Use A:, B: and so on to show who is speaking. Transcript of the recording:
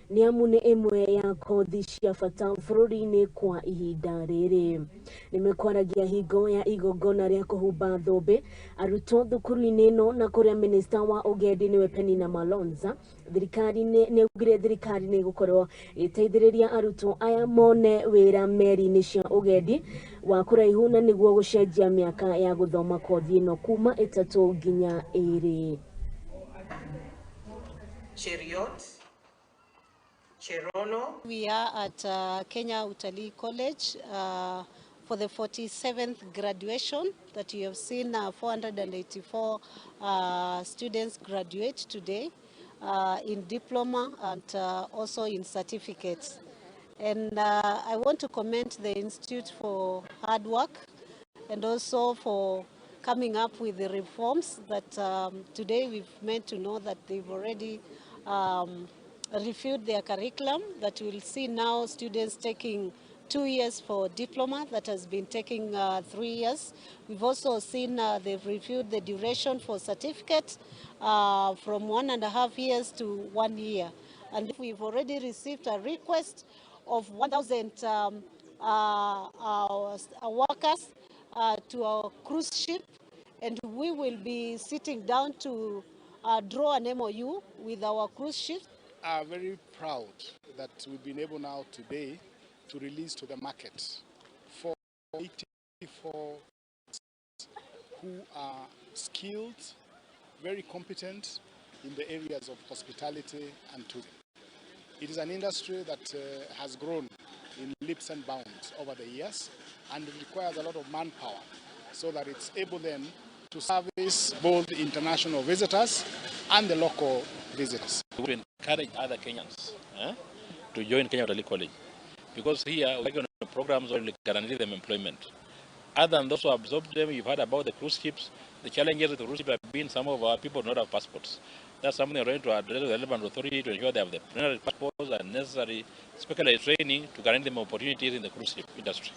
A: ni amune imwe ya kothi cia bata bururi-ini kwa ihinda riri. Nimekwaragia hingo ya igogona ria kuhumba thumbi arutwo thukuru-ini ino na kuria minista wa ugedi niwe peninah malonza. Thirikari ni ugire thirikari ni gukorwo iteithiriria arutwo aya mone wira meli-ini cia ugedi wa kuraihu na niguo guchenjia miaka ya guthoma kothi ino kuma 3 nginya 2.
B: We are at Kenya Utalii College for the 47th graduation that you have seen. 484 students graduate today in diploma and also in certificates. And I want to commend the Institute for hard work and also for coming up with the reforms that today we've meant to know that they've already reviewed their curriculum, that we'll see now students taking 2 years for diploma that has been taking 3 years. We've also seen they've reviewed the duration for certificates from 1.5 years to 1 year. And we've already received a request of 1,000 workers to our cruise ship, and we will be sitting down to draw an MOU with our cruise ship.
C: Are very proud that we've been able now today to release to the market for 84 who are skilled, very competent in the areas of hospitality and tourism. It is an industry that has grown in leaps and bounds over the years, and it requires a lot of manpower so that it's able then to service both the international visitors and the local visitors.
D: We encourage other Kenyans to join Kenya Utalii College, because here we're working on programs that will guarantee them employment. Other than those who absorb them, you've heard about the cruise ships. The challenges with the cruise ships have been some of our people do not have passports. That's something we're going to address with the relevant authority to ensure they have the necessary passports and necessary specialized training to guarantee them opportunities in the cruise ship industry.